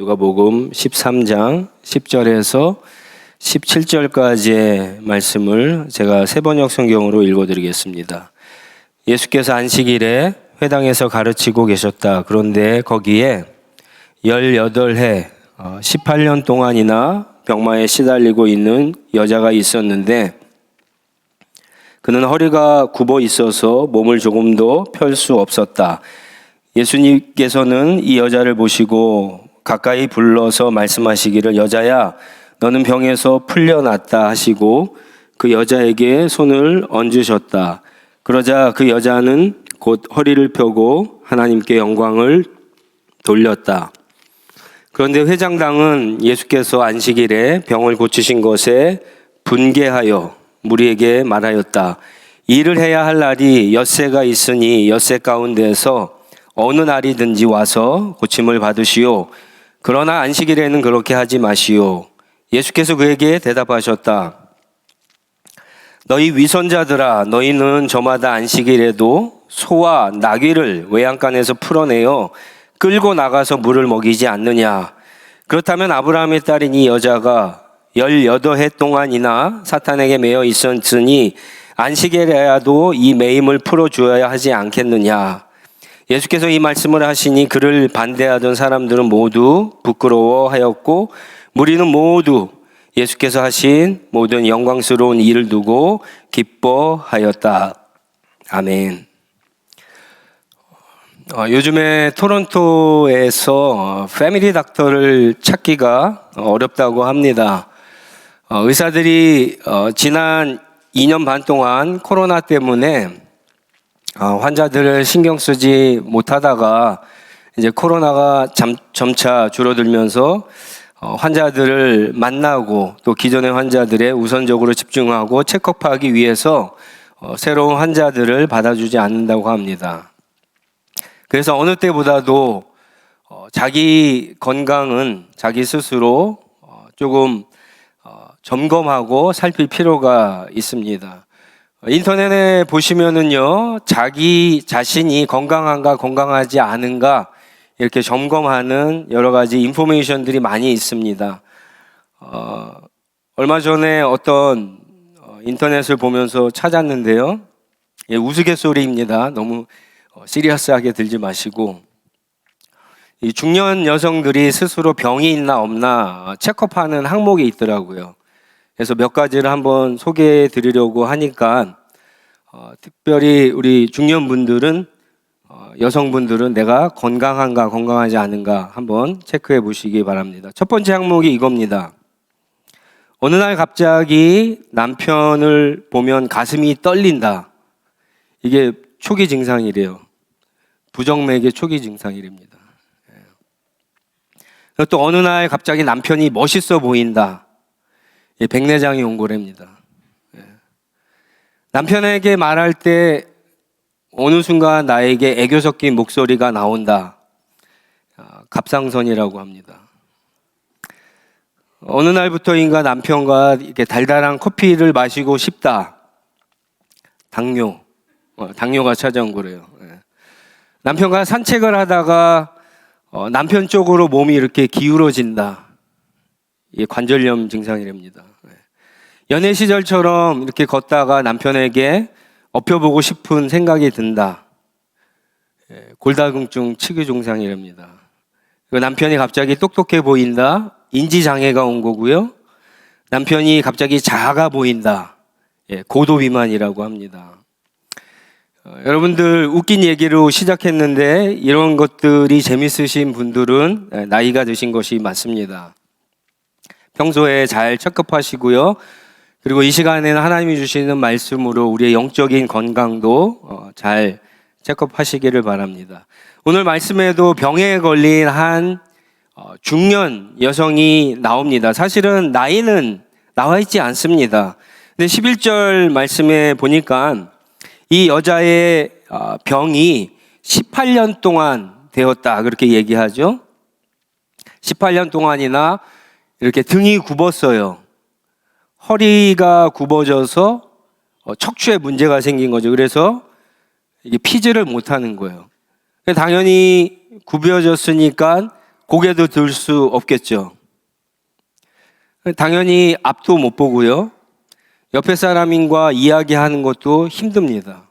누가복음 13장 10절에서 17절까지의 말씀을 제가 세번역 성경으로 읽어드리겠습니다. 예수께서 안식일에 회당에서 가르치고 계셨다. 그런데 거기에 18해 18년 동안이나 병마에 시달리고 있는 여자가 있었는데 그는 허리가 굽어 있어서 몸을 조금도 펼 수 없었다. 예수님께서는 이 여자를 보시고 가까이 불러서 말씀하시기를 여자야 너는 병에서 풀려났다 하시고 그 여자에게 손을 얹으셨다. 그러자 그 여자는 곧 허리를 펴고 하나님께 영광을 돌렸다. 그런데 회장당은 예수께서 안식일에 병을 고치신 것에 분개하여 무리에게 말하였다. 일을 해야 할 날이 엿새가 있으니 엿새 가운데서 어느 날이든지 와서 고침을 받으시오. 그러나 안식일에는 그렇게 하지 마시오. 예수께서 그에게 대답하셨다. 너희 위선자들아, 너희는 저마다 안식일에도 소와 나귀를 외양간에서 풀어내어 끌고 나가서 물을 먹이지 않느냐. 그렇다면 아브라함의 딸인 이 여자가 18해 동안이나 사탄에게 매여 있었으니 안식일에라도 이 매임을 풀어주어야 하지 않겠느냐. 예수께서 이 말씀을 하시니 그를 반대하던 사람들은 모두 부끄러워하였고 무리는 모두 예수께서 하신 모든 영광스러운 일을 두고 기뻐하였다. 아멘. 요즘에 토론토에서 패밀리 닥터를 찾기가 어렵다고 합니다. 의사들이 지난 2년 반 동안 코로나 때문에 환자들을 신경 쓰지 못하다가 이제 코로나가 점차 줄어들면서 환자들을 만나고 또 기존의 환자들에 우선적으로 집중하고 체크업하기 위해서 새로운 환자들을 받아주지 않는다고 합니다. 그래서 어느 때보다도 자기 건강은 자기 스스로 조금 점검하고 살필 필요가 있습니다. 인터넷에 보시면은요, 자기 자신이 건강한가 건강하지 않은가 이렇게 점검하는 여러 가지 인포메이션들이 많이 있습니다. 얼마 전에 어떤 인터넷을 보면서 찾았는데요. 우스갯소리입니다. 너무 시리어스하게 들지 마시고 이 중년 여성들이 스스로 병이 있나 없나 체크업하는 항목이 있더라고요. 그래서 몇 가지를 한번 소개해 드리려고 하니까 특별히 우리 중년분들은 여성분들은 내가 건강한가 건강하지 않은가 한번 체크해 보시기 바랍니다. 첫 번째 항목이 이겁니다. 어느 날 갑자기 남편을 보면 가슴이 떨린다. 이게 초기 증상이래요. 부정맥의 초기 증상이랍니다. 또 어느 날 갑자기 남편이 멋있어 보인다. 백내장이 온 거랍니다. 남편에게 말할 때 어느 순간 나에게 애교 섞인 목소리가 나온다. 갑상선이라고 합니다. 어느 날부터인가 남편과 이렇게 달달한 커피를 마시고 싶다. 당뇨가 찾아온 거래요. 남편과 산책을 하다가 남편 쪽으로 몸이 이렇게 기울어진다. 이게 관절염 증상이랍니다. 연애 시절처럼 이렇게 걷다가 남편에게 엎혀보고 싶은 생각이 든다. 골다공증 치기 증상이랍니다. 남편이 갑자기 똑똑해 보인다. 인지장애가 온 거고요. 남편이 갑자기 작아 보인다. 고도비만이라고 합니다. 여러분들 웃긴 얘기로 시작했는데 이런 것들이 재밌으신 분들은 나이가 드신 것이 맞습니다. 평소에 잘 체크하시고요. 그리고 이 시간에는 하나님이 주시는 말씀으로 우리의 영적인 건강도 잘 체크하시기를 바랍니다. 오늘 말씀에도 병에 걸린 한 중년 여성이 나옵니다. 사실은 나이는 나와 있지 않습니다. 근데 11절 말씀에 보니까 이 여자의 병이 18년 동안 되었다 그렇게 얘기하죠. 18년 동안이나 이렇게 등이 굽었어요. 허리가 굽어져서 척추에 문제가 생긴 거죠. 그래서 이게 피지를 못하는 거예요. 당연히 굽어졌으니까 고개도 들 수 없겠죠. 당연히 앞도 못 보고요. 옆에 사람과 이야기하는 것도 힘듭니다.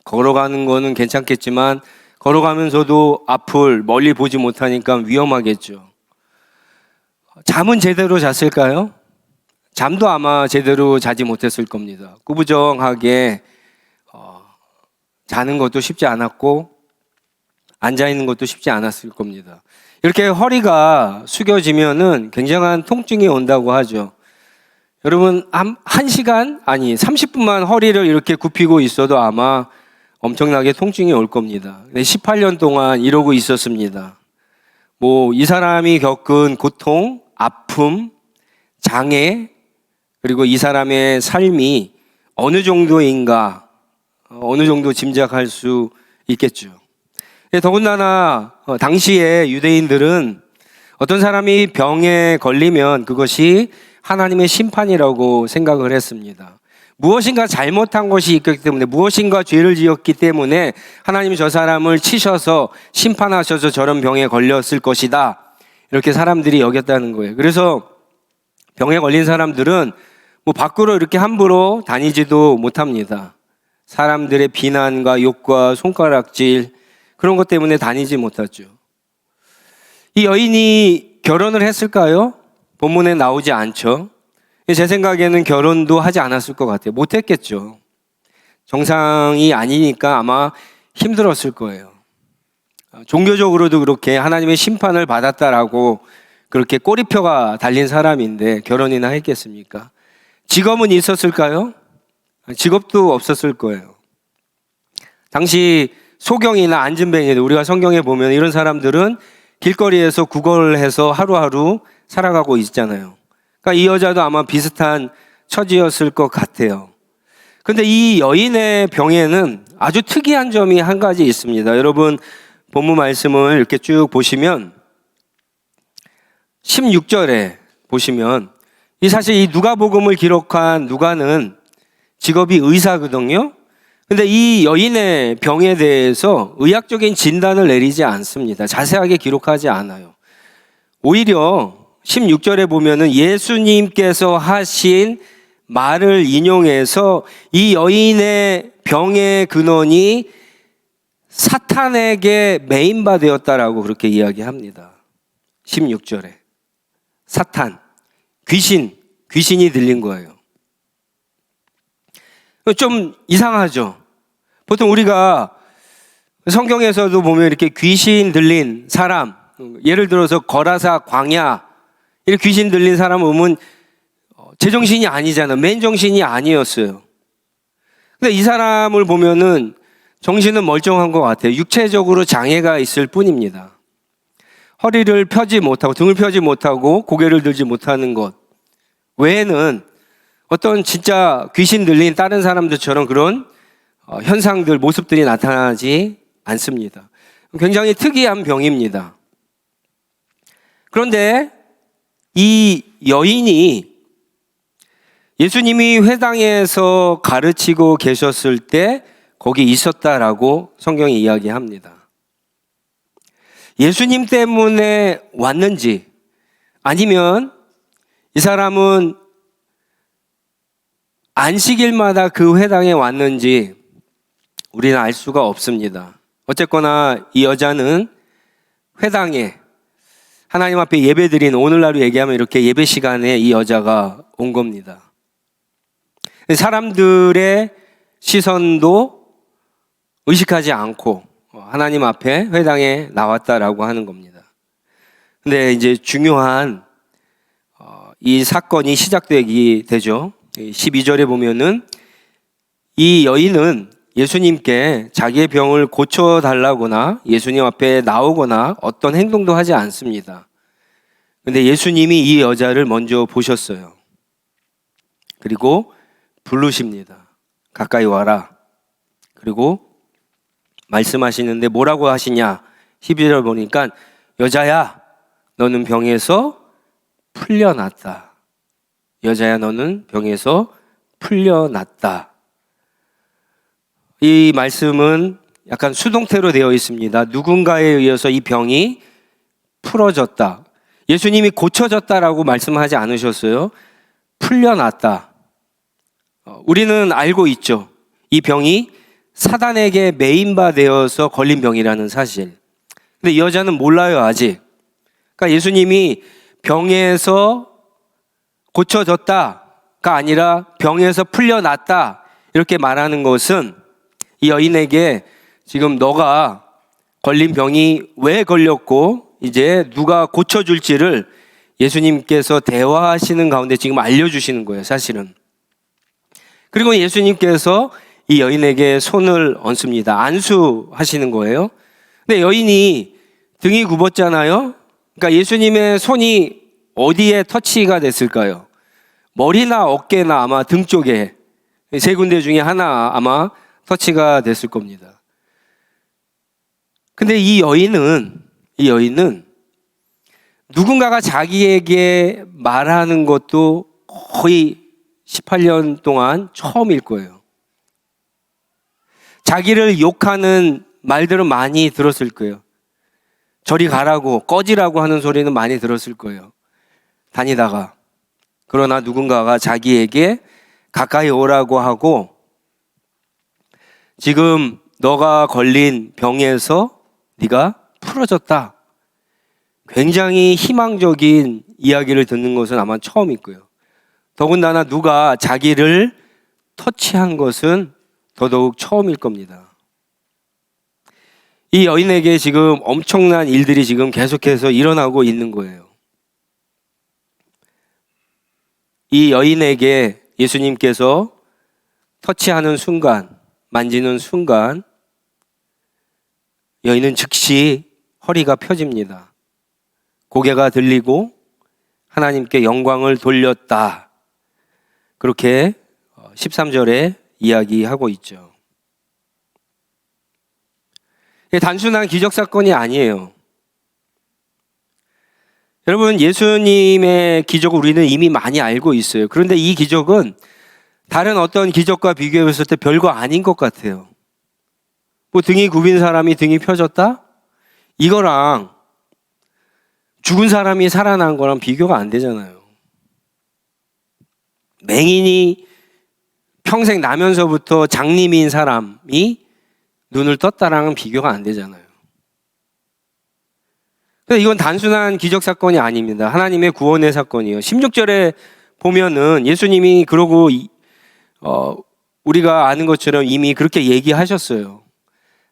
걸어가는 거는 괜찮겠지만 걸어가면서도 앞을 멀리 보지 못하니까 위험하겠죠. 잠은 제대로 잤을까요? 잠도 아마 제대로 자지 못했을 겁니다. 꾸부정하게 자는 것도 쉽지 않았고 앉아있는 것도 쉽지 않았을 겁니다. 이렇게 허리가 숙여지면은 굉장한 통증이 온다고 하죠. 여러분, 한 시간? 아니, 30분만 허리를 이렇게 굽히고 있어도 아마 엄청나게 통증이 올 겁니다. 18년 동안 이러고 있었습니다. 이 사람이 겪은 고통, 아픔, 장애, 그리고 이 사람의 삶이 어느 정도인가, 어느 정도 짐작할 수 있겠죠. 더군다나 당시에 유대인들은 어떤 사람이 병에 걸리면 그것이 하나님의 심판이라고 생각을 했습니다. 무엇인가 잘못한 것이 있기 때문에, 무엇인가 죄를 지었기 때문에 하나님이 저 사람을 치셔서 심판하셔서 저런 병에 걸렸을 것이다, 이렇게 사람들이 여겼다는 거예요. 그래서 병에 걸린 사람들은 밖으로 이렇게 함부로 다니지도 못합니다. 사람들의 비난과 욕과 손가락질, 그런 것 때문에 다니지 못하죠. 이 여인이 결혼을 했을까요? 본문에 나오지 않죠. 제 생각에는 결혼도 하지 않았을 것 같아요. 못했겠죠. 정상이 아니니까 아마 힘들었을 거예요. 종교적으로도 그렇게 하나님의 심판을 받았다라고 그렇게 꼬리표가 달린 사람인데 결혼이나 했겠습니까? 직업은 있었을까요? 직업도 없었을 거예요. 당시 소경이나 안진뱅이들, 우리가 성경에 보면 이런 사람들은 길거리에서 구걸해서 하루하루 살아가고 있잖아요. 그러니까 이 여자도 아마 비슷한 처지였을 것 같아요. 근데 이 여인의 병에는 아주 특이한 점이 한 가지 있습니다. 여러분, 본문 말씀을 이렇게 쭉 보시면 16절에 보시면 사실 이 누가복음을 기록한 누가는 직업이 의사거든요. 근데 이 여인의 병에 대해서 의학적인 진단을 내리지 않습니다. 자세하게 기록하지 않아요. 오히려 16절에 보면은 예수님께서 하신 말을 인용해서 이 여인의 병의 근원이 사탄에게 매인바되었다라고 그렇게 이야기합니다. 16절에 사탄, 귀신이 들린 거예요. 좀 이상하죠. 보통 우리가 성경에서도 보면 이렇게 귀신 들린 사람, 예를 들어서 거라사 광야, 이렇게 귀신 들린 사람 보면 제정신이 아니잖아요. 맨정신이 아니었어요. 근데 이 사람을 보면은 정신은 멀쩡한 것 같아요. 육체적으로 장애가 있을 뿐입니다. 허리를 펴지 못하고, 등을 펴지 못하고, 고개를 들지 못하는 것 외에는 어떤 진짜 귀신 들린 다른 사람들처럼 그런 현상들, 모습들이 나타나지 않습니다. 굉장히 특이한 병입니다. 그런데 이 여인이 예수님이 회당에서 가르치고 계셨을 때 거기 있었다라고 성경이 이야기합니다. 예수님 때문에 왔는지 아니면 이 사람은 안식일마다 그 회당에 왔는지 우리는 알 수가 없습니다. 어쨌거나 이 여자는 회당에 하나님 앞에 예배드린, 오늘날로 얘기하면 이렇게 예배 시간에 이 여자가 온 겁니다. 사람들의 시선도 의식하지 않고 하나님 앞에 회당에 나왔다라고 하는 겁니다. 근데 이제 중요한 이 사건이 시작되기 되죠. 12절에 보면은 이 여인은 예수님께 자기의 병을 고쳐달라거나 예수님 앞에 나오거나 어떤 행동도 하지 않습니다. 근데 예수님이 이 여자를 먼저 보셨어요. 그리고 부르십니다. 가까이 와라. 그리고 말씀하시는데 뭐라고 하시냐? 12절 보니까 여자야, 너는 병에서 풀려났다. 여자야, 너는 병에서 풀려났다. 이 말씀은 약간 수동태로 되어 있습니다. 누군가에 의해서 이 병이 풀어졌다. 예수님이 고쳐졌다라고 말씀하지 않으셨어요. 풀려났다. 우리는 알고 있죠. 이 병이 사단에게 매인바 되어서 걸린 병이라는 사실. 근데 이 여자는 몰라요, 아직. 그러니까 예수님이 병에서 고쳐졌다가 아니라 병에서 풀려났다 이렇게 말하는 것은 이 여인에게 지금 너가 걸린 병이 왜 걸렸고 이제 누가 고쳐줄지를 예수님께서 대화하시는 가운데 지금 알려주시는 거예요, 사실은. 그리고 예수님께서 이 여인에게 손을 얹습니다. 안수하시는 거예요. 근데 여인이 등이 굽었잖아요. 그러니까 예수님의 손이 어디에 터치가 됐을까요? 머리나 어깨나 아마 등 쪽에 세 군데 중에 하나 아마 터치가 됐을 겁니다. 근데 이 여인은 누군가가 자기에게 말하는 것도 거의 18년 동안 처음일 거예요. 자기를 욕하는 말들은 많이 들었을 거예요. 저리 가라고, 꺼지라고 하는 소리는 많이 들었을 거예요. 다니다가. 그러나 누군가가 자기에게 가까이 오라고 하고 지금 너가 걸린 병에서 네가 풀어졌다. 굉장히 희망적인 이야기를 듣는 것은 아마 처음일 거예요. 더군다나 누가 자기를 터치한 것은 더더욱 처음일 겁니다. 이 여인에게 지금 엄청난 일들이 지금 계속해서 일어나고 있는 거예요. 이 여인에게 예수님께서 터치하는 순간, 만지는 순간 여인은 즉시 허리가 펴집니다. 고개가 들리고 하나님께 영광을 돌렸다. 그렇게 13절에 이야기하고 있죠. 단순한 기적 사건이 아니에요. 여러분, 예수님의 기적을 우리는 이미 많이 알고 있어요. 그런데 이 기적은 다른 어떤 기적과 비교해 봤을 때 별거 아닌 것 같아요. 뭐 등이 굽인 사람이 등이 펴졌다? 이거랑 죽은 사람이 살아난 거랑 비교가 안 되잖아요. 맹인이 평생 나면서부터 장님인 사람이 눈을 떴다랑은 비교가 안 되잖아요. 그래서 이건 단순한 기적 사건이 아닙니다. 하나님의 구원의 사건이에요. 16절에 보면은 예수님이 그러고 우리가 아는 것처럼 이미 그렇게 얘기하셨어요.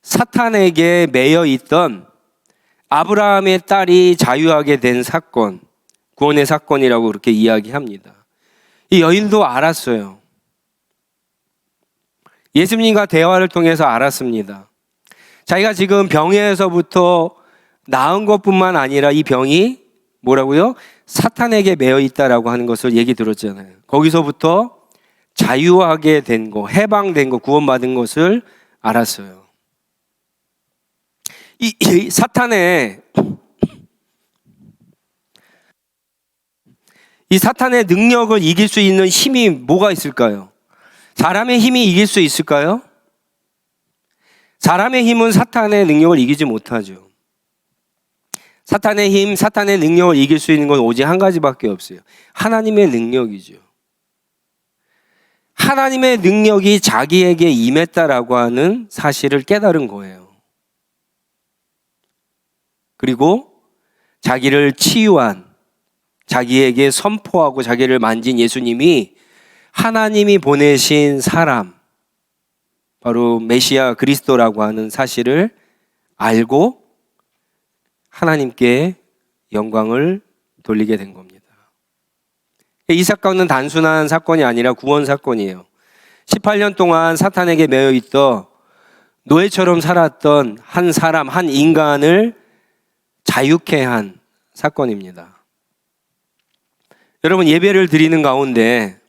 사탄에게 매여 있던 아브라함의 딸이 자유하게 된 사건, 구원의 사건이라고 그렇게 이야기합니다. 이 여인도 알았어요. 예수님과 대화를 통해서 알았습니다. 자기가 지금 병에서부터 나은 것뿐만 아니라 이 병이 뭐라고요? 사탄에게 매여 있다라고 하는 것을 얘기 들었잖아요. 거기서부터 자유하게 된 거, 해방된 거, 구원받은 것을 알았어요. 이 사탄의 능력을 이길 수 있는 힘이 뭐가 있을까요? 사람의 힘이 이길 수 있을까요? 사람의 힘은 사탄의 능력을 이기지 못하죠. 사탄의 힘, 사탄의 능력을 이길 수 있는 건 오직 한 가지밖에 없어요. 하나님의 능력이죠. 하나님의 능력이 자기에게 임했다라고 하는 사실을 깨달은 거예요. 그리고 자기를 치유한, 자기에게 선포하고 자기를 만진 예수님이 하나님이 보내신 사람, 바로 메시아 그리스도라고 하는 사실을 알고 하나님께 영광을 돌리게 된 겁니다. 이 사건은 단순한 사건이 아니라 구원 사건이에요. 18년 동안 사탄에게 매여 있던 노예처럼 살았던 한 사람, 한 인간을 자유케 한 사건입니다. 여러분, 예배를 드리는 가운데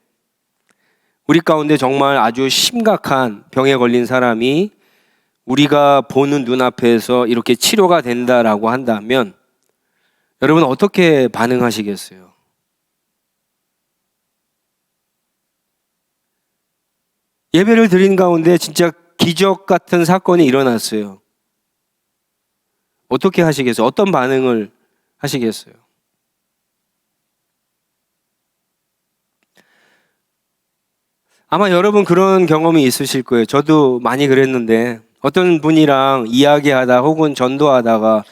우리 가운데 정말 아주 심각한 병에 걸린 사람이 우리가 보는 눈앞에서 이렇게 치료가 된다라고 한다면 여러분 어떻게 반응하시겠어요? 예배를 드린 가운데 진짜 기적 같은 사건이 일어났어요. 어떻게 하시겠어요? 어떤 반응을 하시겠어요? 아마 여러분 그런 경험이 있으실 거예요. 저도 많이 그랬는데 어떤 분이랑 이야기하다 혹은 전도하다가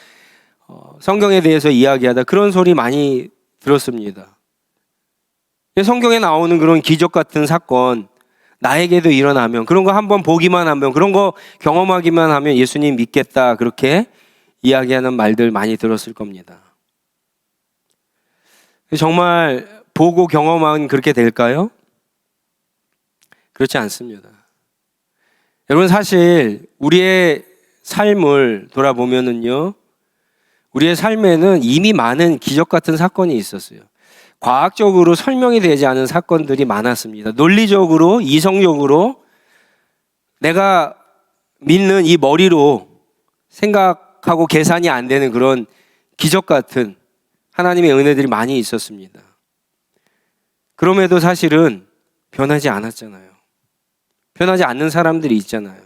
성경에 대해서 이야기하다 그런 소리 많이 들었습니다. 성경에 나오는 그런 기적 같은 사건 나에게도 일어나면, 그런 거 한번 보기만 하면, 그런 거 경험하기만 하면 예수님 믿겠다, 그렇게 이야기하는 말들 많이 들었을 겁니다. 정말 보고 경험한 그렇게 될까요? 그렇지 않습니다. 여러분, 사실 우리의 삶을 돌아보면은요, 우리의 삶에는 이미 많은 기적 같은 사건이 있었어요. 과학적으로 설명이 되지 않은 사건들이 많았습니다. 논리적으로, 이성적으로 내가 믿는 이 머리로 생각하고 계산이 안 되는 그런 기적 같은 하나님의 은혜들이 많이 있었습니다. 그럼에도 사실은 변하지 않았잖아요. 변하지 않는 사람들이 있잖아요.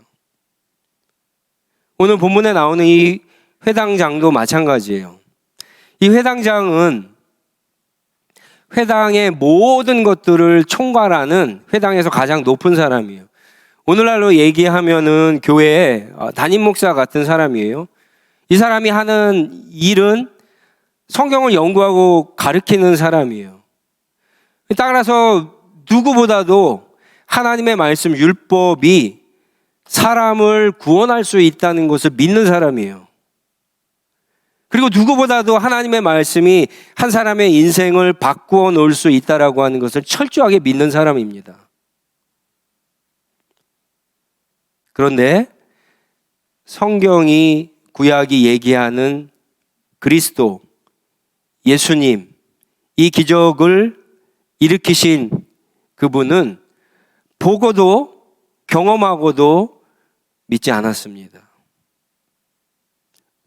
오늘 본문에 나오는 이 회당장도 마찬가지예요. 이 회당장은 회당의 모든 것들을 총괄하는 회당에서 가장 높은 사람이에요. 오늘날로 얘기하면은 교회의 담임 목사 같은 사람이에요. 이 사람이 하는 일은 성경을 연구하고 가르치는 사람이에요. 따라서 누구보다도 하나님의 말씀, 율법이 사람을 구원할 수 있다는 것을 믿는 사람이에요. 그리고 누구보다도 하나님의 말씀이 한 사람의 인생을 바꾸어 놓을 수 있다라고 하는 것을 철저하게 믿는 사람입니다. 그런데 성경이, 구약이 얘기하는 그리스도, 예수님, 이 기적을 일으키신 그분은 보고도 경험하고도 믿지 않았습니다.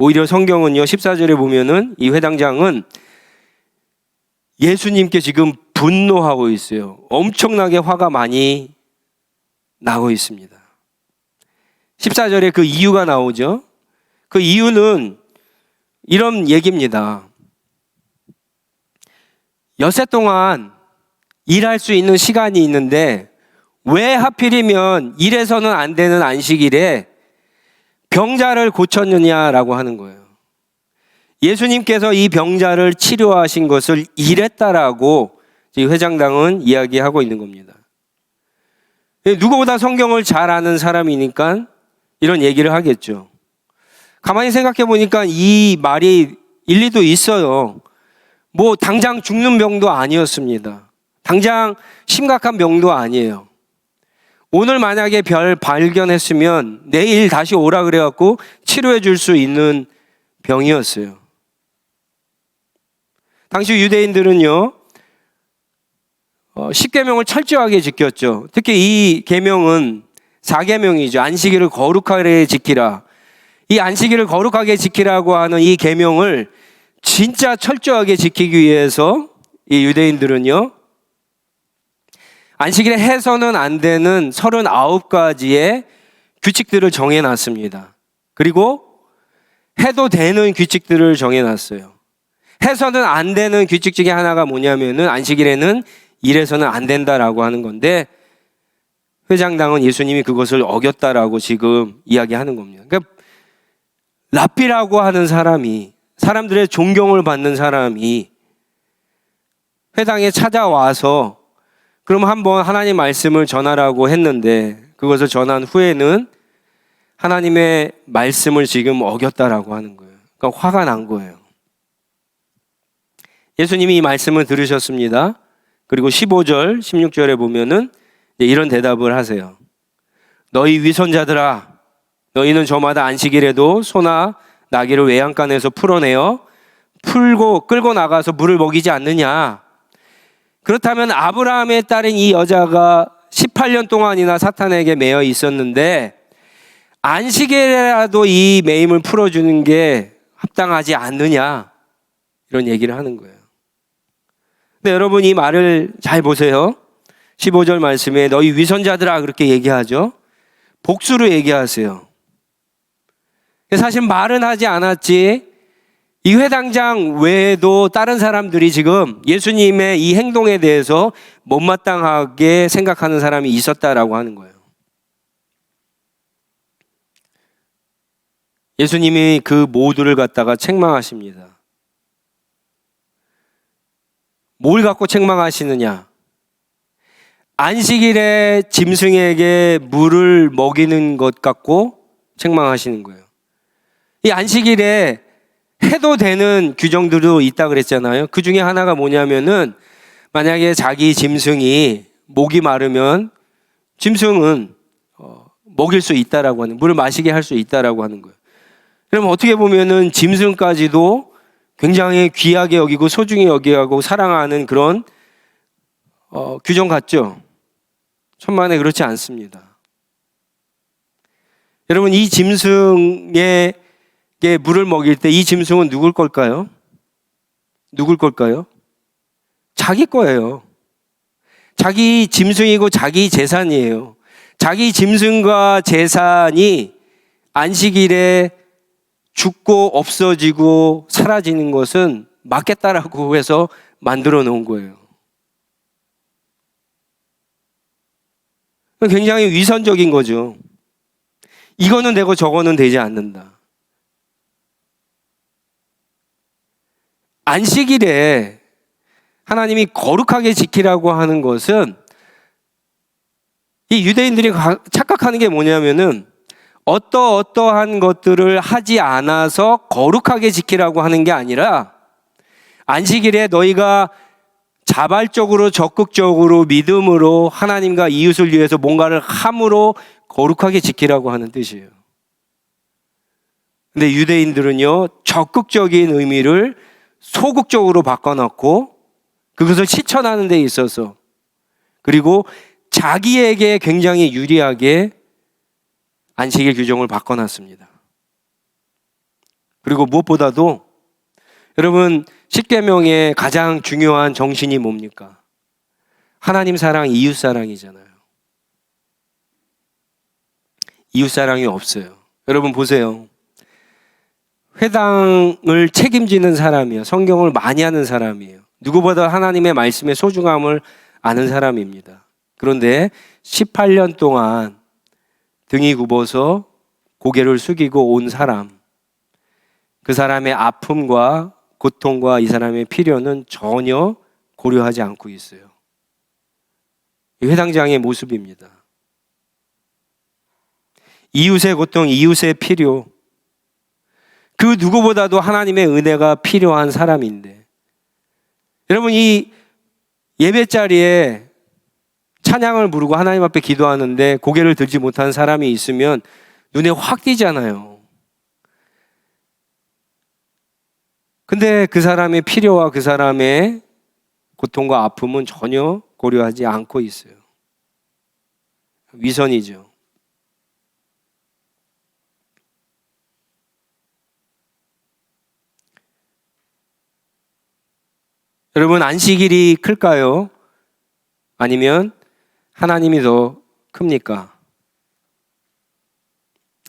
오히려 성경은요, 14절에 보면은 이 회당장은 예수님께 지금 분노하고 있어요. 엄청나게 화가 많이 나고 있습니다. 14절에 그 이유가 나오죠. 그 이유는 이런 얘기입니다. 엿새 동안 일할 수 있는 시간이 있는데 왜 하필이면 일해서는 안 되는 안식일에 병자를 고쳤느냐라고 하는 거예요. 예수님께서 이 병자를 치료하신 것을 일했다라고 회장당은 이야기하고 있는 겁니다. 누구보다 성경을 잘 아는 사람이니까 이런 얘기를 하겠죠. 가만히 생각해 보니까 이 말이 일리도 있어요. 뭐 당장 죽는 병도 아니었습니다. 당장 심각한 병도 아니에요. 오늘 만약에 별 발견했으면 내일 다시 오라 그래갖고 치료해 줄 수 있는 병이었어요. 당시 유대인들은요, 10계명을 철저하게 지켰죠. 특히 이 계명은 4계명이죠. 안식일을 거룩하게 지키라. 이 안식일을 거룩하게 지키라고 하는 이 계명을 진짜 철저하게 지키기 위해서 이 유대인들은요, 안식일에 해서는 안 되는 39가지의 규칙들을 정해놨습니다. 그리고 해도 되는 규칙들을 정해놨어요. 해서는 안 되는 규칙 중에 하나가 뭐냐면은 안식일에는 일해서는 안 된다라고 하는 건데, 회장당은 예수님이 그것을 어겼다라고 지금 이야기하는 겁니다. 그러니까 랍비라고 하는 사람이, 사람들의 존경을 받는 사람이 회당에 찾아와서 그럼 한번 하나님 말씀을 전하라고 했는데, 그것을 전한 후에는 하나님의 말씀을 지금 어겼다라고 하는 거예요. 그러니까 화가 난 거예요. 예수님이 이 말씀을 들으셨습니다. 그리고 15절, 16절에 보면은 이런 대답을 하세요. 너희 위선자들아, 너희는 저마다 안식일에도 소나 나귀를 외양간에서 풀어내어 풀고 끌고 나가서 물을 먹이지 않느냐? 그렇다면 아브라함의 딸인 이 여자가 18년 동안이나 사탄에게 매여 있었는데 안식일에라도 이 매임을 풀어주는 게 합당하지 않느냐? 이런 얘기를 하는 거예요. 근데 여러분, 이 말을 잘 보세요. 15절 말씀에 너희 위선자들아 그렇게 얘기하죠. 복수로 얘기하세요. 사실 말은 하지 않았지 이 회당장 외에도 다른 사람들이 지금 예수님의 이 행동에 대해서 못마땅하게 생각하는 사람이 있었다라고 하는 거예요. 예수님이 그 모두를 갖다가 책망하십니다. 뭘 갖고 책망하시느냐? 안식일에 짐승에게 물을 먹이는 것 갖고 책망하시는 거예요. 이 안식일에 해도 되는 규정들도 있다 그랬잖아요. 그 중에 하나가 뭐냐면은 만약에 자기 짐승이 목이 마르면 짐승은 먹일 수 있다라고 하는, 물을 마시게 할 수 있다라고 하는 거예요. 그럼 어떻게 보면은 짐승까지도 굉장히 귀하게 여기고 소중히 여기고 사랑하는 그런 규정 같죠? 천만에 그렇지 않습니다. 여러분, 이 짐승에게 물을 먹일 때 이 짐승은 누굴 걸까요? 누굴 걸까요? 자기 거예요. 자기 짐승이고 자기 재산이에요. 자기 짐승과 재산이 안식일에 죽고 없어지고 사라지는 것은 맞겠다라고 해서 만들어 놓은 거예요. 굉장히 위선적인 거죠. 이거는 되고 저거는 되지 않는다. 안식일에 하나님이 거룩하게 지키라고 하는 것은 이 유대인들이 착각하는 게 뭐냐면은 어떠한 것들을 하지 않아서 거룩하게 지키라고 하는 게 아니라 안식일에 너희가 자발적으로 적극적으로 믿음으로 하나님과 이웃을 위해서 뭔가를 함으로 거룩하게 지키라고 하는 뜻이에요. 근데 유대인들은요, 적극적인 의미를 소극적으로 바꿔놓고 그것을 실천하는 데 있어서, 그리고 자기에게 굉장히 유리하게 안식일 규정을 바꿔놨습니다. 그리고 무엇보다도 여러분, 십계명의 가장 중요한 정신이 뭡니까? 하나님 사랑, 이웃 사랑이잖아요. 이웃 사랑이 없어요. 여러분 보세요. 회당을 책임지는 사람이에요. 성경을 많이 하는 사람이에요. 누구보다 하나님의 말씀의 소중함을 아는 사람입니다. 그런데 18년 동안 등이 굽어서 고개를 숙이고 온 사람, 그 사람의 아픔과 고통과 이 사람의 필요는 전혀 고려하지 않고 있어요. 이 회당장의 모습입니다. 이웃의 고통, 이웃의 필요, 그 누구보다도 하나님의 은혜가 필요한 사람인데, 여러분, 이 예배 자리에 찬양을 부르고 하나님 앞에 기도하는데 고개를 들지 못하는 사람이 있으면 눈에 확 띄잖아요. 근데 그 사람의 필요와 그 사람의 고통과 아픔은 전혀 고려하지 않고 있어요. 위선이죠. 여러분, 안식일이 클까요? 아니면 하나님이 더 큽니까?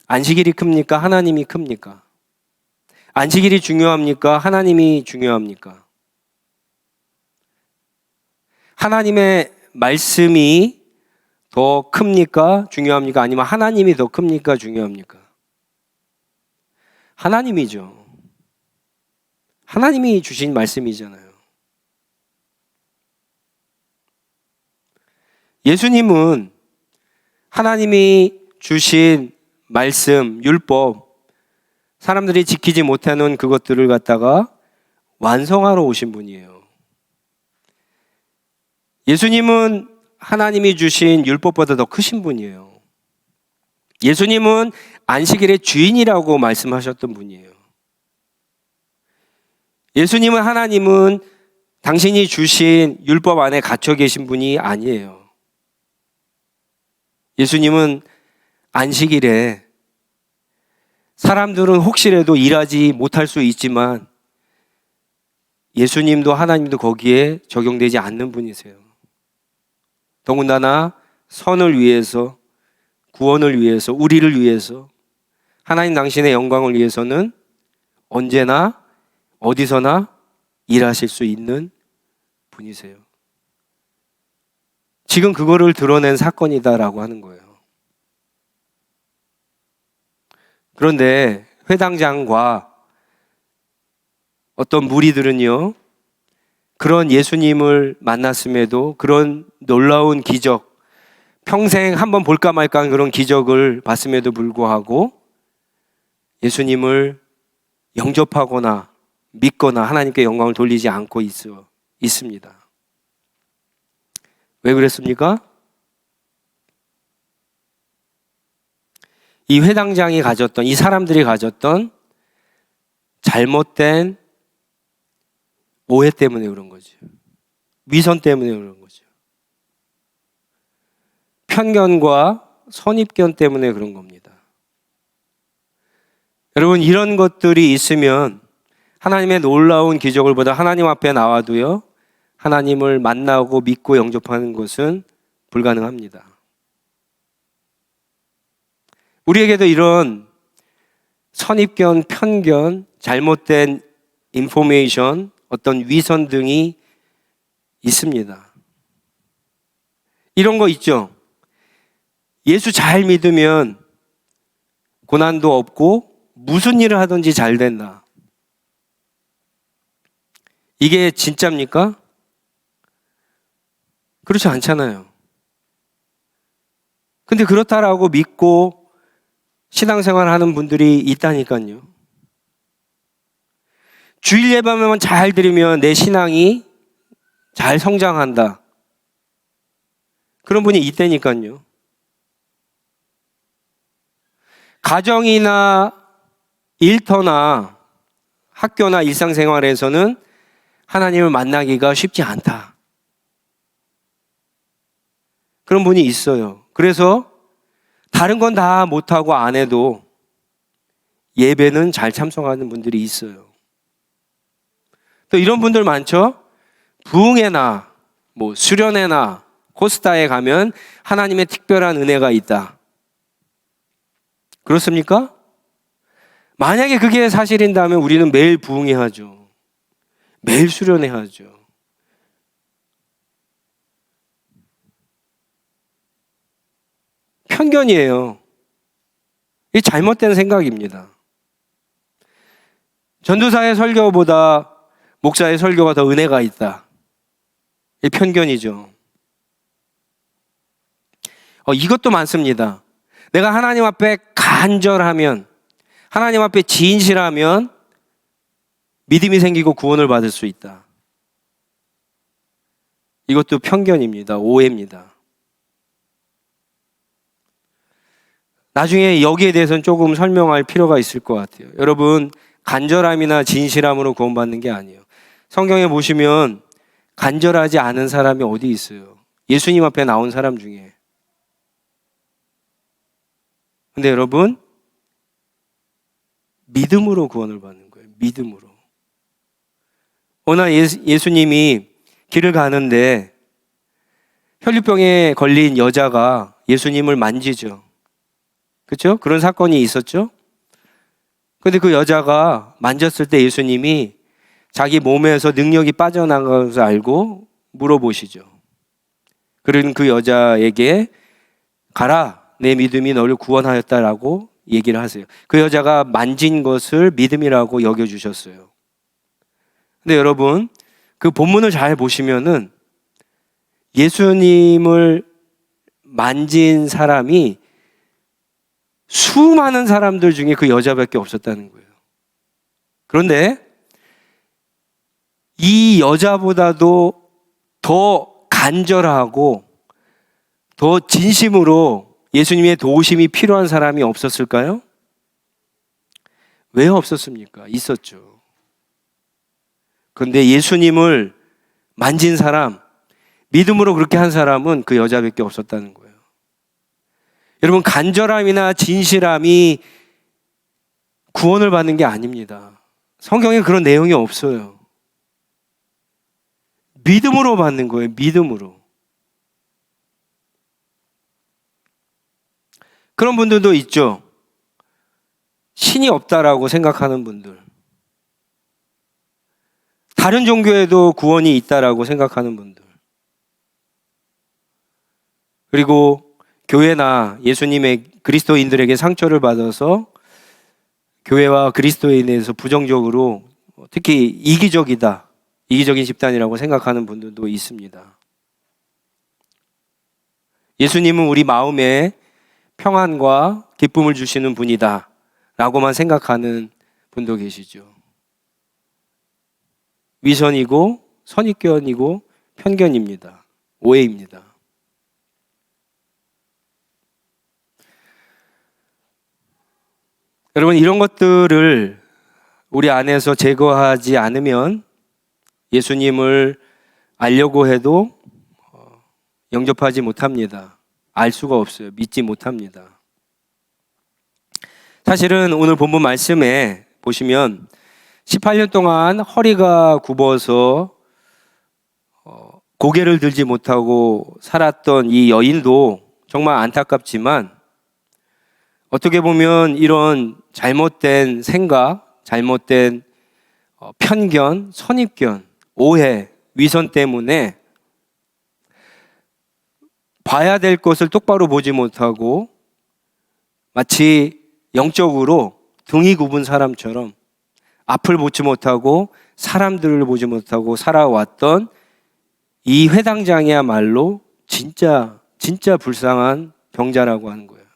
안식일이 큽니까? 하나님이 큽니까? 안식일이 중요합니까? 하나님이 중요합니까? 하나님의 말씀이 더 큽니까? 중요합니까? 아니면 하나님이 더 큽니까? 중요합니까? 하나님이죠. 하나님이 주신 말씀이잖아요. 예수님은 하나님이 주신 말씀, 율법, 사람들이 지키지 못하는 그것들을 갖다가 완성하러 오신 분이에요. 예수님은 하나님이 주신 율법보다 더 크신 분이에요. 예수님은 안식일의 주인이라고 말씀하셨던 분이에요. 예수님은, 하나님은 당신이 주신 율법 안에 갇혀 계신 분이 아니에요. 예수님은 안식일에 사람들은 혹시라도 일하지 못할 수 있지만 예수님도 하나님도 거기에 적용되지 않는 분이세요. 더군다나 선을 위해서, 구원을 위해서, 우리를 위해서, 하나님 당신의 영광을 위해서는 언제나 어디서나 일하실 수 있는 분이세요. 지금 그거를 드러낸 사건이다라고 하는 거예요. 그런데 회당장과 어떤 무리들은요, 그런 예수님을 만났음에도 그런 놀라운 기적, 평생 한번 볼까 말까 한 그런 기적을 봤음에도 불구하고 예수님을 영접하거나 믿거나 하나님께 영광을 돌리지 않고 있습니다. 왜 그랬습니까? 이 회당장이 가졌던, 이 사람들이 가졌던 잘못된 오해 때문에 그런 거죠. 위선 때문에 그런 거죠. 편견과 선입견 때문에 그런 겁니다. 여러분, 이런 것들이 있으면 하나님의 놀라운 기적을 보다 하나님 앞에 나와도요, 하나님을 만나고 믿고 영접하는 것은 불가능합니다. 우리에게도 이런 선입견, 편견, 잘못된 인포메이션, 어떤 위선 등이 있습니다. 이런 거 있죠. 예수 잘 믿으면 고난도 없고 무슨 일을 하든지 잘 된다. 이게 진짜입니까? 그렇지 않잖아요. 근데 그렇다라고 믿고 신앙생활 하는 분들이 있다니까요. 주일 예배만 잘 드리면 내 신앙이 잘 성장한다. 그런 분이 있다니까요. 가정이나 일터나 학교나 일상생활에서는 하나님을 만나기가 쉽지 않다. 그런 분이 있어요. 그래서 다른 건 다 못하고 안 해도 예배는 잘 참석하는 분들이 있어요. 또 이런 분들 많죠? 부흥회나 수련회나 코스타에 가면 하나님의 특별한 은혜가 있다. 그렇습니까? 만약에 그게 사실인다면 우리는 매일 부흥회 하죠. 매일 수련회 하죠. 편견이에요. 이 잘못된 생각입니다. 전도사의 설교보다 목사의 설교가 더 은혜가 있다. 이 편견이죠. 이것도 많습니다. 내가 하나님 앞에 간절하면, 하나님 앞에 진실하면 믿음이 생기고 구원을 받을 수 있다. 이것도 편견입니다. 오해입니다. 나중에 여기에 대해서는 조금 설명할 필요가 있을 것 같아요. 여러분, 간절함이나 진실함으로 구원받는 게 아니에요. 성경에 보시면 간절하지 않은 사람이 어디 있어요? 예수님 앞에 나온 사람 중에. 근데 여러분, 믿음으로 구원을 받는 거예요. 믿음으로. 어느 예수님이 길을 가는데 혈류병에 걸린 여자가 예수님을 만지죠. 그렇죠? 그런 사건이 있었죠? 근데 그 여자가 만졌을 때 예수님이 자기 몸에서 능력이 빠져나간 것을 알고 물어보시죠. 그런 그 여자에게 가라, 내 믿음이 너를 구원하였다라고 얘기를 하세요. 그 여자가 만진 것을 믿음이라고 여겨주셨어요. 근데 여러분, 그 본문을 잘 보시면은 예수님을 만진 사람이 수많은 사람들 중에 그 여자밖에 없었다는 거예요. 그런데 이 여자보다도 더 간절하고 더 진심으로 예수님의 도우심이 필요한 사람이 없었을까요? 왜 없었습니까? 있었죠. 그런데 예수님을 만진 사람, 믿음으로 그렇게 한 사람은 그 여자밖에 없었다는 거예요. 여러분, 간절함이나 진실함이 구원을 받는 게 아닙니다. 성경에 그런 내용이 없어요. 믿음으로 받는 거예요. 믿음으로. 그런 분들도 있죠. 신이 없다라고 생각하는 분들. 다른 종교에도 구원이 있다라고 생각하는 분들, 그리고 교회나 예수님의 그리스도인들에게 상처를 받아서 교회와 그리스도에 대해서 부정적으로, 특히 이기적인 집단이라고 생각하는 분들도 있습니다. 예수님은 우리 마음에 평안과 기쁨을 주시는 분이다 라고만 생각하는 분도 계시죠. 위선이고 선입견이고 편견입니다. 오해입니다. 여러분, 이런 것들을 우리 안에서 제거하지 않으면 예수님을 알려고 해도 영접하지 못합니다. 알 수가 없어요. 믿지 못합니다. 사실은 오늘 본문 말씀에 보시면 18년 동안 허리가 굽어서 고개를 들지 못하고 살았던 이 여인도 정말 안타깝지만, 어떻게 보면 이런 잘못된 생각, 잘못된 편견, 선입견, 오해, 위선 때문에 봐야 될 것을 똑바로 보지 못하고 마치 영적으로 등이 굽은 사람처럼 앞을 보지 못하고 사람들을 보지 못하고 살아왔던 이 회당장이야말로 진짜 불쌍한 병자라고 하는 거예요.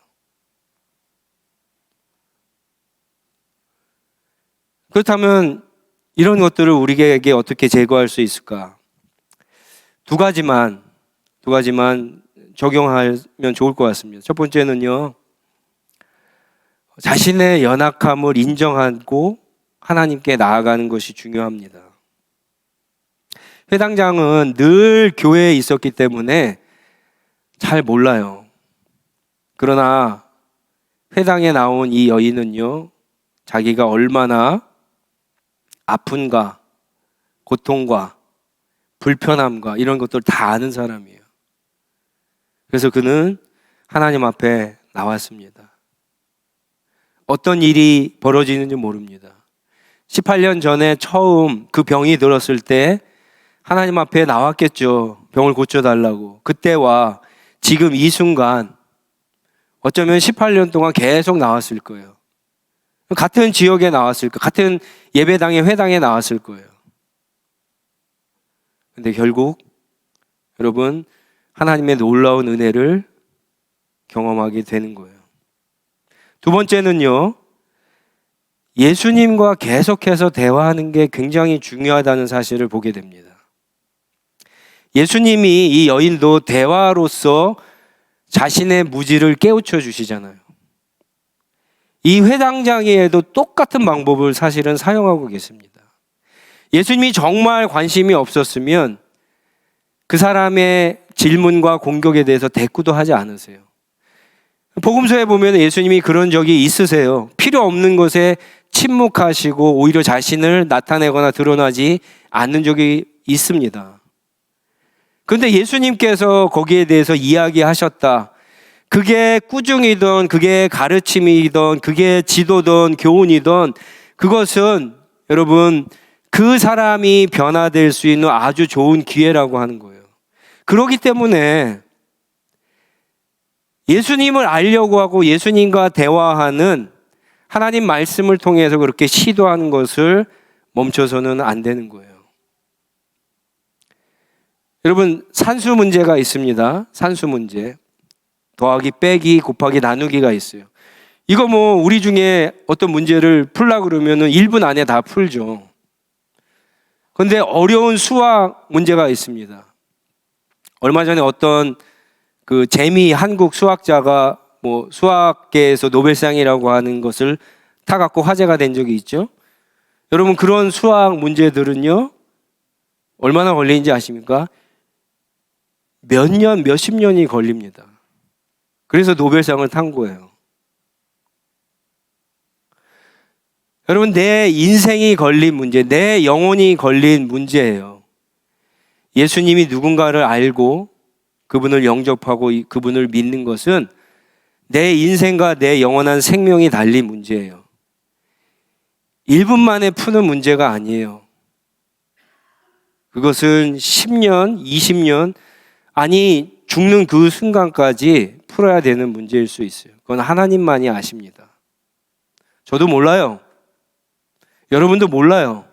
그렇다면 이런 것들을 우리에게 어떻게 제거할 수 있을까? 두 가지만 적용하면 좋을 것 같습니다. 첫 번째는요, 자신의 연약함을 인정하고 하나님께 나아가는 것이 중요합니다. 회당장은 늘 교회에 있었기 때문에 잘 몰라요. 그러나 회당에 나온 이 여인은요, 자기가 얼마나 아픔과 고통과 불편함과 이런 것들을 다 아는 사람이에요. 그래서 그는 하나님 앞에 나왔습니다. 어떤 일이 벌어지는지 모릅니다. 18년 전에 처음 그 병이 들었을 때 하나님 앞에 나왔겠죠. 병을 고쳐달라고. 그때와 지금 이 순간 어쩌면 18년 동안 계속 나왔을 거예요. 같은 지역에 나왔을 거예요. 같은 예배당에, 회당에 나왔을 거예요. 근데 결국 여러분, 하나님의 놀라운 은혜를 경험하게 되는 거예요. 두 번째는요, 예수님과 계속해서 대화하는 게 굉장히 중요하다는 사실을 보게 됩니다. 예수님이 이 여인도 대화로서 자신의 무지를 깨우쳐 주시잖아요. 이 회당장에도 똑같은 방법을 사실은 사용하고 계십니다. 예수님이 정말 관심이 없었으면 그 사람의 질문과 공격에 대해서 대꾸도 하지 않으세요. 복음서에 보면 예수님이 그런 적이 있으세요. 필요 없는 것에 침묵하시고 오히려 자신을 나타내거나 드러나지 않는 적이 있습니다. 그런데 예수님께서 거기에 대해서 이야기하셨다. 그게 꾸중이든 그게 가르침이든 그게 지도든 교훈이든 그것은 여러분 그 사람이 변화될 수 있는 아주 좋은 기회라고 하는 거예요. 그렇기 때문에 예수님을 알려고 하고 예수님과 대화하는 하나님 말씀을 통해서 그렇게 시도하는 것을 멈춰서는 안 되는 거예요. 여러분, 산수 문제가 있습니다. 산수 문제. 더하기, 빼기, 곱하기, 나누기가 있어요. 이거 뭐 우리 중에 어떤 문제를 풀려고 그러면은 1분 안에 다 풀죠. 그런데 어려운 수학 문제가 있습니다. 얼마 전에 어떤 그 재미 한국 수학자가 뭐 수학계에서 노벨상이라고 하는 것을 타갖고 화제가 된 적이 있죠. 여러분, 그런 수학 문제들은요, 얼마나 걸리는지 아십니까? 몇 년, 몇십 년이 걸립니다. 그래서 노벨상을 탄 거예요. 여러분, 내 인생이 걸린 문제, 내 영혼이 걸린 문제예요. 예수님이 누군가를 알고 그분을 영접하고 그분을 믿는 것은 내 인생과 내 영원한 생명이 달린 문제예요. 1분 만에 푸는 문제가 아니에요. 그것은 10년, 20년, 아니 죽는 그 순간까지 풀어야 되는 문제일 수 있어요. 그건 하나님만이 아십니다. 저도 몰라요. 여러분도 몰라요.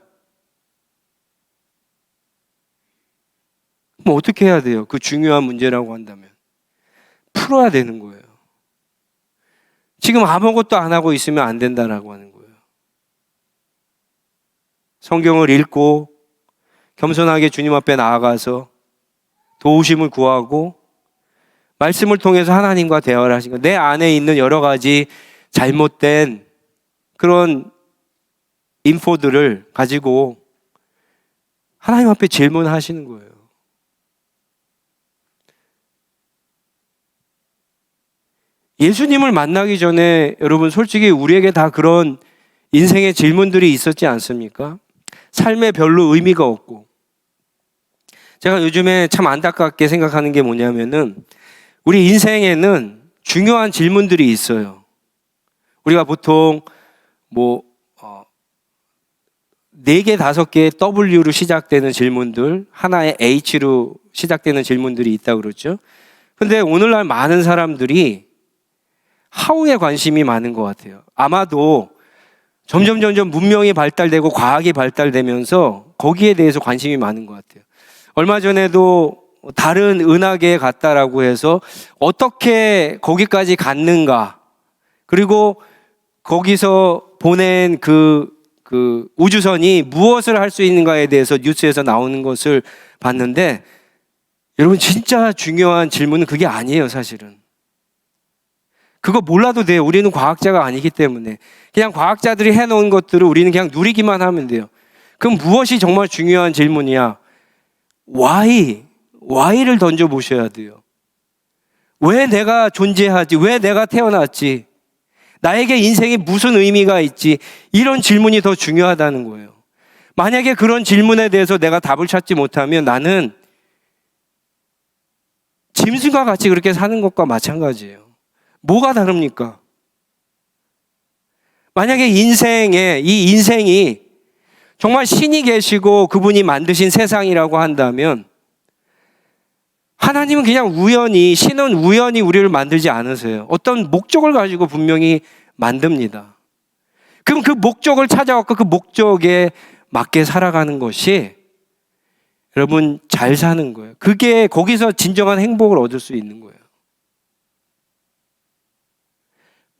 그럼 어떻게 해야 돼요? 그 중요한 문제라고 한다면 풀어야 되는 거예요. 지금 아무것도 안 하고 있으면 안 된다라고 하는 거예요. 성경을 읽고 겸손하게 주님 앞에 나아가서 도우심을 구하고 말씀을 통해서 하나님과 대화를 하신 거. 내 안에 있는 여러 가지 잘못된 그런 인포들을 가지고 하나님 앞에 질문하시는 거예요. 예수님을 만나기 전에 여러분 솔직히 우리에게 다 그런 인생의 질문들이 있었지 않습니까? 삶에 별로 의미가 없고. 제가 요즘에 참 안타깝게 생각하는 게 뭐냐면은 우리 인생에는 중요한 질문들이 있어요. 우리가 보통 4개, 5개 W로 시작되는 질문들, 하나의 H로 시작되는 질문들이 있다고 그러죠. 근데 오늘날 많은 사람들이 How에 관심이 많은 것 같아요. 아마도 점점 문명이 발달되고 과학이 발달되면서 거기에 대해서 관심이 많은 것 같아요. 얼마 전에도 다른 은하계에 갔다라고 해서 어떻게 거기까지 갔는가, 그리고 거기서 보낸 그 우주선이 무엇을 할 수 있는가에 대해서 뉴스에서 나오는 것을 봤는데, 여러분 진짜 중요한 질문은 그게 아니에요. 사실은 그거 몰라도 돼요. 우리는 과학자가 아니기 때문에. 그냥 과학자들이 해놓은 것들을 우리는 그냥 누리기만 하면 돼요. 그럼 무엇이 정말 중요한 질문이야? Why를 던져보셔야 돼요. 왜 내가 존재하지? 왜 내가 태어났지? 나에게 인생이 무슨 의미가 있지? 이런 질문이 더 중요하다는 거예요. 만약에 그런 질문에 대해서 내가 답을 찾지 못하면 나는 짐승과 같이 그렇게 사는 것과 마찬가지예요. 뭐가 다릅니까? 만약에 이 인생이 정말 신이 계시고 그분이 만드신 세상이라고 한다면 하나님은 그냥 신은 우연히 우리를 만들지 않으세요. 어떤 목적을 가지고 분명히 만듭니다. 그럼 그 목적을 찾아갖고 그 목적에 맞게 살아가는 것이 여러분 잘 사는 거예요. 그게 거기서 진정한 행복을 얻을 수 있는 거예요.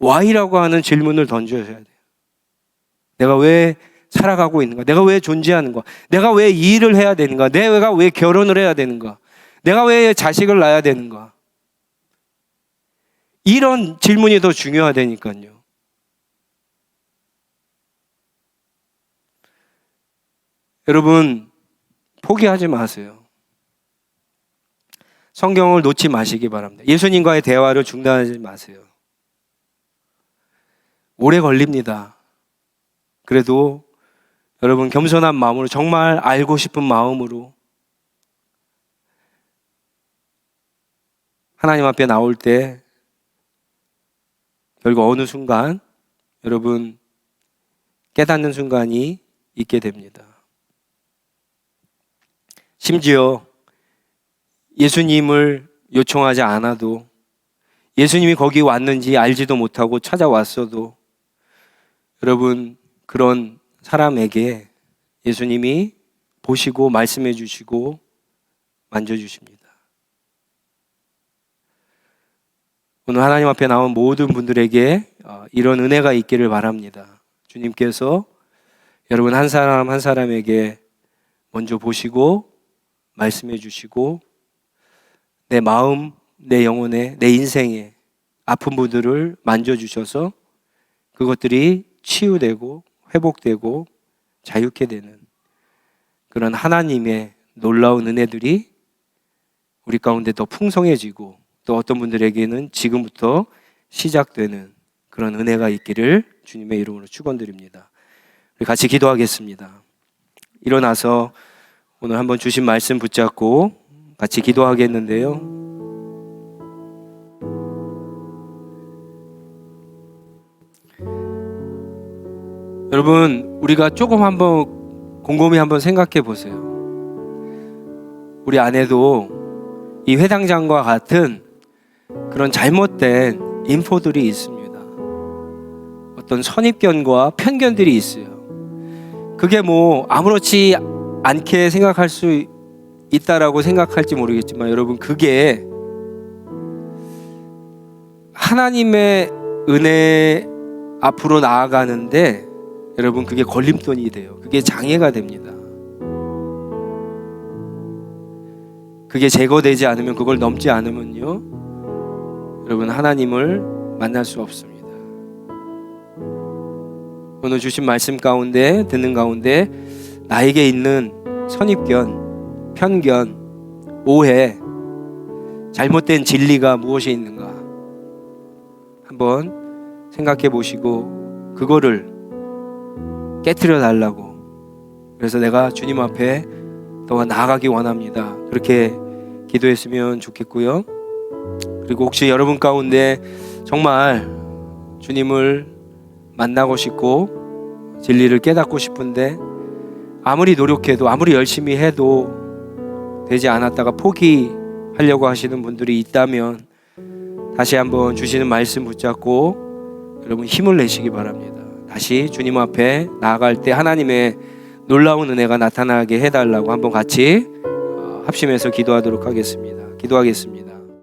Why라고 하는 질문을 던져야 돼요. 내가 왜 살아가고 있는가? 내가 왜 존재하는가? 내가 왜 이 일을 해야 되는가? 내가 왜 결혼을 해야 되는가? 내가 왜 자식을 낳아야 되는가? 이런 질문이 더 중요하다니까요. 여러분 포기하지 마세요. 성경을 놓지 마시기 바랍니다. 예수님과의 대화를 중단하지 마세요. 오래 걸립니다. 그래도 여러분 겸손한 마음으로, 정말 알고 싶은 마음으로 하나님 앞에 나올 때 결국 어느 순간 여러분 깨닫는 순간이 있게 됩니다. 심지어 예수님을 요청하지 않아도, 예수님이 거기 왔는지 알지도 못하고 찾아왔어도 여러분 그런 사람에게 예수님이 보시고 말씀해 주시고 만져주십니다. 오늘 하나님 앞에 나온 모든 분들에게 이런 은혜가 있기를 바랍니다. 주님께서 여러분 한 사람 한 사람에게 먼저 보시고 말씀해 주시고 내 마음, 내 영혼에, 내 인생에 아픈 분들을 만져주셔서 그것들이 치유되고 회복되고 자유케 되는 그런 하나님의 놀라운 은혜들이 우리 가운데 더 풍성해지고, 또 어떤 분들에게는 지금부터 시작되는 그런 은혜가 있기를 주님의 이름으로 축원드립니다. 우리 같이 기도하겠습니다. 일어나서 오늘 한번 주신 말씀 붙잡고 같이 기도하겠는데요. 여러분 우리가 조금 한번 곰곰이 한번 생각해 보세요. 우리 안에도 이 회당장과 같은 그런 잘못된 인포들이 있습니다. 어떤 선입견과 편견들이 있어요. 그게 뭐 아무렇지 않게 생각할 수 있다라고 생각할지 모르겠지만 여러분, 그게 하나님의 은혜 앞으로 나아가는데 여러분, 그게 걸림돌이 돼요. 그게 장애가 됩니다. 그게 제거되지 않으면, 그걸 넘지 않으면요, 여러분, 하나님을 만날 수 없습니다. 오늘 주신 말씀 가운데, 듣는 가운데 나에게 있는 선입견, 편견, 오해, 잘못된 진리가 무엇이 있는가 한번 생각해 보시고 그거를 깨트려 달라고, 그래서 내가 주님 앞에 더 나아가기 원합니다. 그렇게 기도했으면 좋겠고요. 그리고 혹시 여러분 가운데 정말 주님을 만나고 싶고 진리를 깨닫고 싶은데 아무리 노력해도, 아무리 열심히 해도 되지 않았다가 포기하려고 하시는 분들이 있다면 다시 한번 주시는 말씀 붙잡고 여러분 힘을 내시기 바랍니다. 다시 주님 앞에 나아갈 때 하나님의 놀라운 은혜가 나타나게 해달라고 한번 같이 합심해서 기도하도록 하겠습니다. 기도하겠습니다.